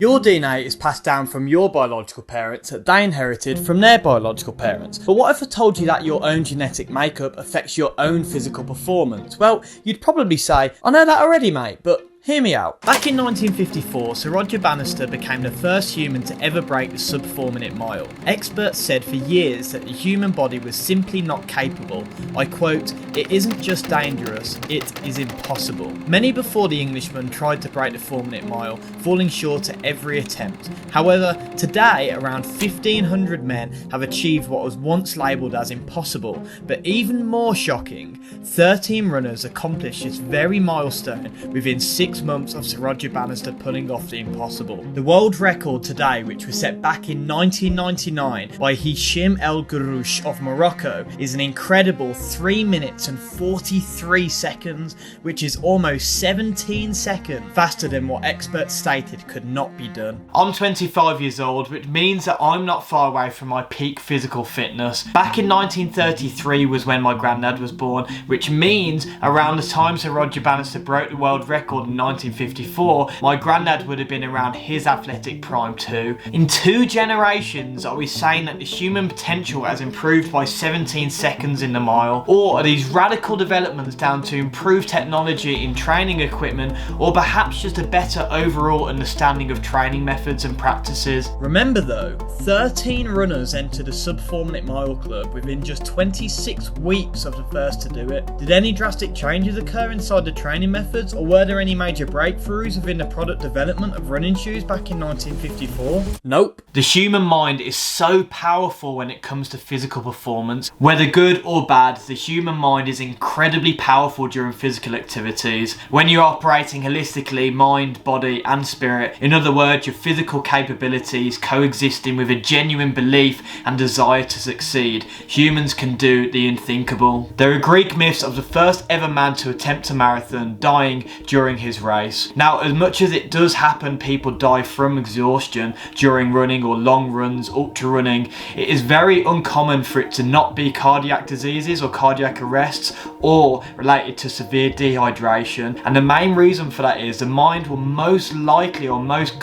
Your DNA is passed down from your biological parents that they inherited from their biological parents. But what if I told you that your own genetic makeup affects your own physical performance? Well, you'd probably say, I know that already, mate, but hear me out. Back in 1954, Sir Roger Bannister became the first human to ever break the sub 4-minute mile. Experts said for years that the human body was simply not capable. I quote, "It isn't just dangerous, it is impossible." Many before the Englishman tried to break the 4-minute mile, falling short at every attempt. However, today around 1,500 men have achieved what was once labelled as impossible. But even more shocking, 13 runners accomplished this very milestone within 6 months of Sir Roger Bannister pulling off the impossible. The world record today, which was set back in 1999 by Hisham El Gourouch of Morocco, is an incredible 3 minutes and 43 seconds, which is almost 17 seconds faster than what experts stated could not be done. I'm 25 years old, which means that I'm not far away from my peak physical fitness. Back in 1933 was when my granddad was born, which means around the time Sir Roger Bannister broke the world record in 1954, my granddad would have been around his athletic prime too. In 2 generations, are we saying that the human potential has improved by 17 seconds in the mile? Or are these radical developments down to improved technology in training equipment, or perhaps just a better overall understanding of training methods and practices? Remember though, 13 runners entered the sub 4-minute mile club within just 26 weeks of the first to do it. Did any drastic changes occur inside the training methods, or were there any major breakthroughs within the product development of running shoes back in 1954? Nope. The human mind is so powerful when it comes to physical performance. Whether good or bad, the human mind is incredibly powerful during physical activities. When you're operating holistically, mind, body and spirit, in other words, your physical capabilities coexisting with a genuine belief and desire to succeed, humans can do the unthinkable. There are Greek myths of the first ever man to attempt a marathon dying during his race. Now, as much as it does happen people die from exhaustion during running or long runs, ultra running, it is very uncommon for it to not be cardiac diseases or cardiac arrests or related to severe dehydration. And the main reason for that is the mind will most likely or most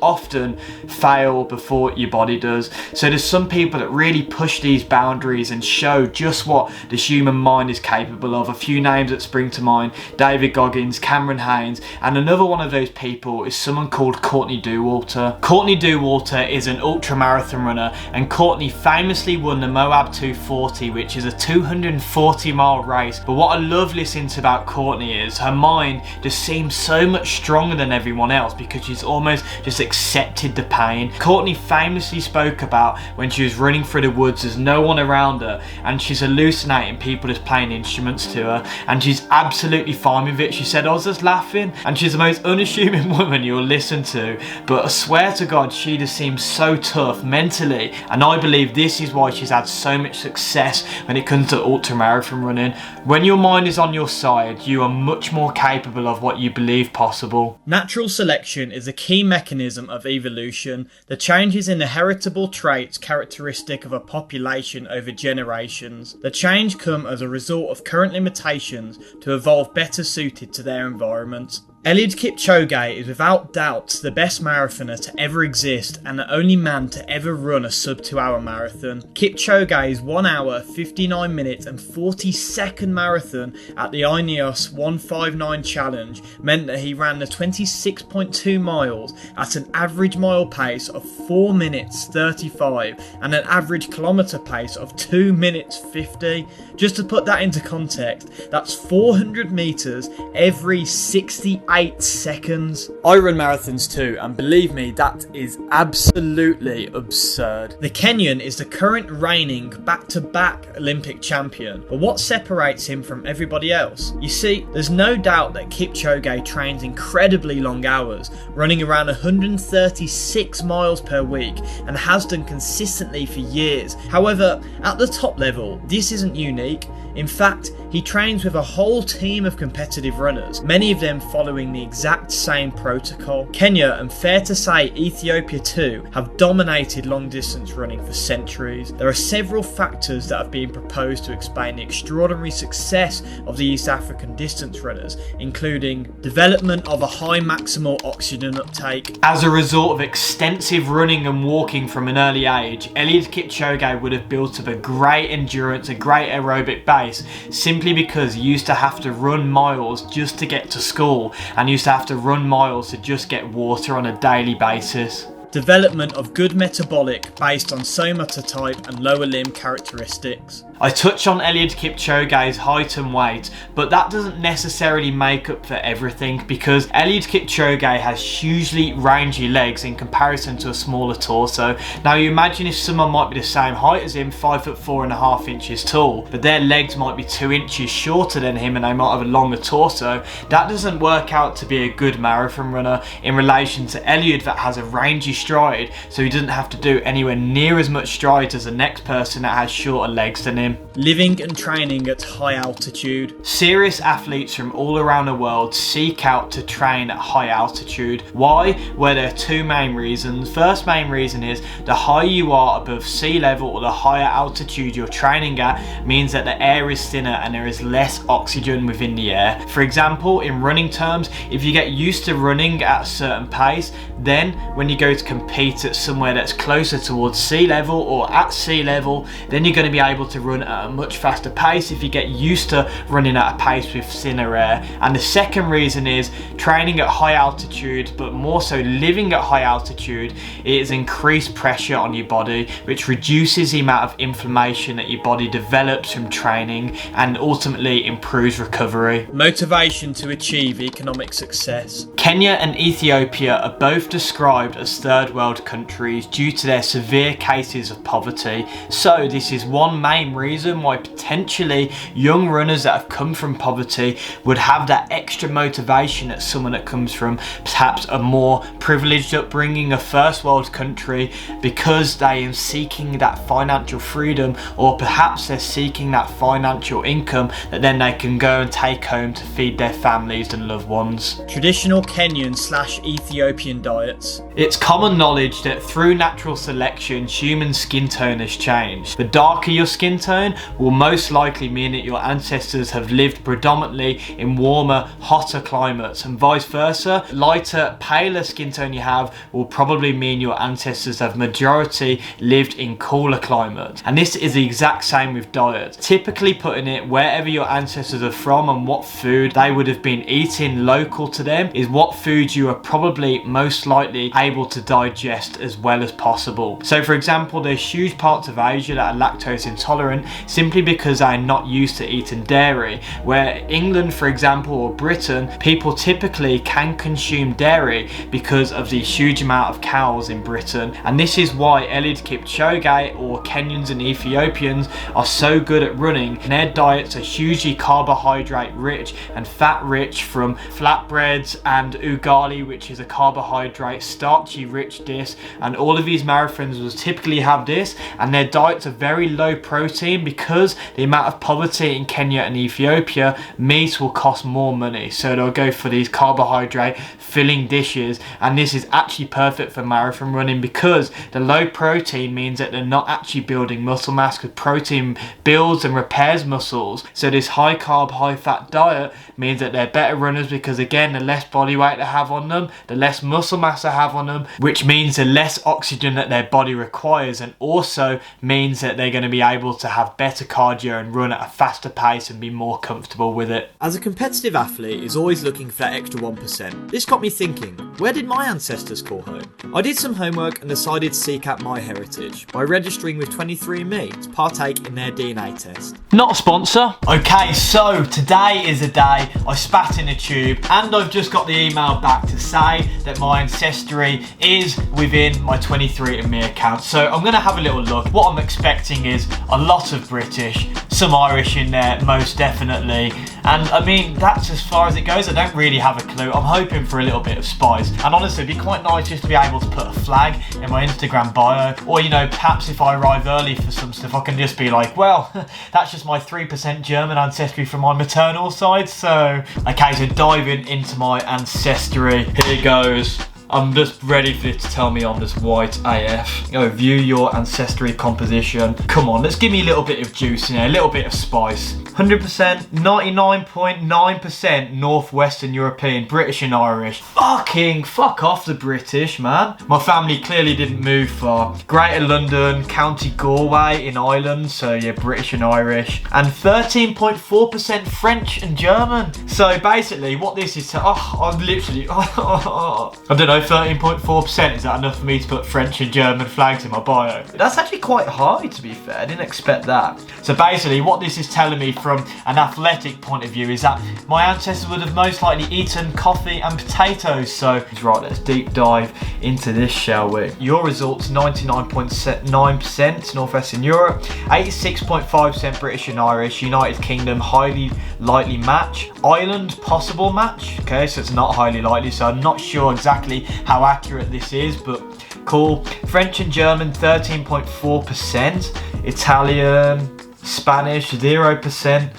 often fail before your body does. So there's some people that really push these boundaries and show just what the human mind is capable of. A few names that spring to mind: David Goggins, Cameron Hanes, and another one of those people is someone called Courtney Dauwalter. Courtney Dauwalter is an ultra marathon runner, and Courtney famously won the Moab 240, which is a 240-mile race. But what I love listening to about Courtney is her mind just seems so much stronger than everyone else because she's almost just accepted the pain. Courtney famously spoke about when she was running through the woods, there's no one around her and she's hallucinating people just playing instruments to her, and she's absolutely fine with it. She said, I was just laughing, and she's the most unassuming woman you'll listen to, but I swear to God she just seems so tough mentally, and I believe this is why she's had so much success when it comes to ultra marathon running. When your mind is on your side, you are much more capable of what you believe possible. Natural selection is a key mechanism of evolution. The changes in the heritable traits characteristic of a population over generations. The change come as a result of current limitations to evolve better suited to their environment. Eliud Kipchoge is without doubt the best marathoner to ever exist and the only man to ever run a sub 2-hour marathon. Kipchoge's 1 hour, 59 minutes and 40-second marathon at the Ineos 159 Challenge meant that he ran the 26.2 miles at an average mile pace of 4 minutes 35 and an average kilometre pace of 2 minutes 50. Just to put that into context, that's 400 metres every 68 seconds. I run marathons too, and believe me, that is absolutely absurd. The Kenyan is the current reigning back-to-back Olympic champion, but what separates him from everybody else? You see, there's no doubt that Kipchoge trains incredibly long hours, running around 136 miles per week, and has done consistently for years. However, at the top level, this isn't unique. In fact, he trains with a whole team of competitive runners, many of them following following the exact same protocol. Kenya, and fair to say Ethiopia too, have dominated long distance running for centuries. There are several factors that have been proposed to explain the extraordinary success of the East African distance runners, including development of a high maximal oxygen uptake. As a result of extensive running and walking from an early age, Eliud Kipchoge would have built up a great endurance, a great aerobic base, simply because he used to have to run miles just to get to school and used to have to run miles to just get water on a daily basis. Development of good metabolic based on somatotype and lower limb characteristics. I touch on Eliud Kipchoge's height and weight, but that doesn't necessarily make up for everything, because Eliud Kipchoge has hugely rangy legs in comparison to a smaller torso. Now you imagine if someone might be the same height as him, 5'4.5" inches tall, but their legs might be 2 inches shorter than him and they might have a longer torso. That doesn't work out to be a good marathon runner in relation to Eliud that has a rangy stride, so he doesn't have to do anywhere near as much strides as the next person that has shorter legs than him. Living and training at high altitude. Serious athletes from all around the world seek out to train at high altitude. Why? Well, there are two main reasons. First main reason is the higher you are above sea level, or the higher altitude you're training at, means that the air is thinner and there is less oxygen within the air. For example, in running terms, if you get used to running at a certain pace, then when you go to compete at somewhere that's closer towards sea level or at sea level, then you're going to be able to run at a much faster pace if you get used to running at a pace with thinner air. And the second reason is training at high altitude, but more so living at high altitude, is increased pressure on your body, which reduces the amount of inflammation that your body develops from training and ultimately improves recovery. Motivation to achieve economic success. Kenya and Ethiopia are both described as third world countries due to their severe cases of poverty. So this is one main reason why potentially young runners that have come from poverty would have that extra motivation that someone that comes from perhaps a more privileged upbringing, a first world country, because they are seeking that financial freedom, or perhaps they're seeking that financial income that then they can go and take home to feed their families and loved ones. Traditional Kenyan/Ethiopian diets. It's common knowledge that through natural selection, human skin tone has changed. The darker your skin tone will most likely mean that your ancestors have lived predominantly in warmer, hotter climates, and vice versa. Lighter, paler skin tone you have will probably mean your ancestors have majority lived in cooler climates. And this is the exact same with diet. Typically putting it wherever your ancestors are from and what food they would have been eating local to them is what food you are probably most likely able to digest as well as possible. So for example, there's huge parts of Asia that are lactose intolerant simply because they're not used to eating dairy, where England, for example, or Britain, people typically can consume dairy because of the huge amount of cows in Britain. And this is why Eliud Kipchoge, or Kenyans and Ethiopians, are so good at running. And their diets are hugely carbohydrate rich and fat rich, from flatbreads and ugali, which is a carbohydrate starchy rich dish, and all of these marathons will typically have this. And their diets are very low protein because the amount of poverty in Kenya and Ethiopia, meat will cost more money, so they'll go for these carbohydrate filling dishes. And this is actually perfect for marathon running because the low protein means that they're not actually building muscle mass, because protein builds and repairs muscles. So this high carb, high fat diet means that they're better runners because, again, the less body weight they have on them, the less muscle mass they have on them, which means the less oxygen that their body requires, and also means that they're going to be able to have better cardio and run at a faster pace and be more comfortable with it. As a competitive athlete is always looking for that extra 1%, this got me thinking, where did my ancestors call home? I did some homework and decided to seek out my heritage by registering with 23andMe to partake in their DNA test. Not a sponsor. Okay, so today is the day I spat in a tube and I've just got the email back to say that my ancestry is within my 23andMe account. So I'm going to have a little look. What I'm expecting is a lot lots of British, some Irish in there, most definitely. And I mean, that's as far as it goes. I don't really have a clue. I'm hoping for a little bit of spice. And honestly, it'd be quite nice just to be able to put a flag in my Instagram bio. Or, you know, perhaps if I arrive early for some stuff, I can just be like, well, that's just my 3% German ancestry from my maternal side. So, okay, so diving into my ancestry. Here goes. I'm just ready for it to tell me I'm just white AF. View your ancestry composition. Come on, let's give me a little bit of juice in there, a little bit of spice. 100%, 99.9% Northwestern European, British and Irish. Fuck off the British, man. My family clearly didn't move far. Greater London, County Galway in Ireland, so yeah, British and Irish. And 13.4% French and German. So basically, what this is, I'm literally, I don't know, 13.4%, is that enough for me to put French and German flags in my bio? That's actually quite high, to be fair. I didn't expect that. So basically, what this is telling me from an athletic point of view is that my ancestors would have most likely eaten coffee and potatoes. So, right, let's deep dive into this, shall we? Your results, 99.9% Northwestern Europe, 86.5% British and Irish, United Kingdom, highly likely match, Ireland, possible match, okay, so it's not highly likely, so I'm not sure exactly how accurate this is, but cool. French and German, 13.4%, Italian, Spanish, 0%.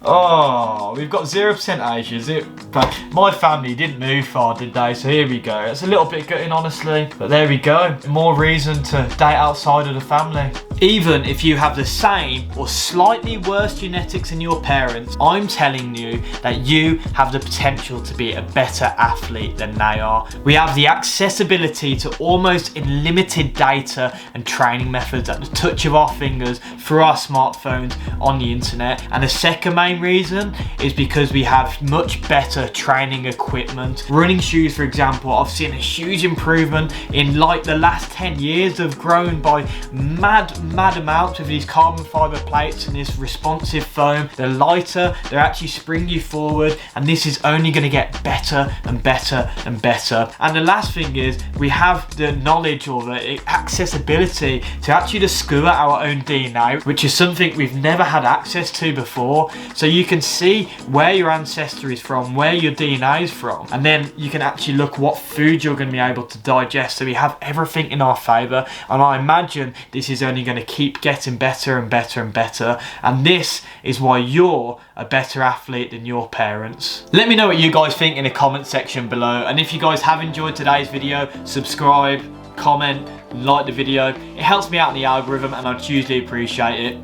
Oh, we've got 0% Asians. But my family didn't move far, did they? So here we go. It's a little bit gutting, honestly. But there we go. More reason to date outside of the family. Even if you have the same or slightly worse genetics than your parents, I'm telling you that you have the potential to be a better athlete than they are. We have the accessibility to almost unlimited data and training methods at the touch of our fingers through our smartphones on the internet. And the second main reason is because we have much better training equipment. Running shoes, for example, I've seen a huge improvement in like the last 10 years. They've grown by mad amounts with these carbon fiber plates and this responsive foam. They're lighter, they actually spring you forward, and this is only going to get better and better and better. And the last thing is we have the knowledge or the accessibility to actually discover our own DNA, which is something we've never had access to before. So you can see where your ancestry is from, where your DNA is from, and then you can actually look what food you're going to be able to digest. So we have everything in our favour, and I imagine this is only going to keep getting better and better and better, and this is why you're a better athlete than your parents. Let me know what you guys think in the comment section below, and if you guys have enjoyed today's video, subscribe, comment, like the video. It helps me out in the algorithm and I'd hugely appreciate it.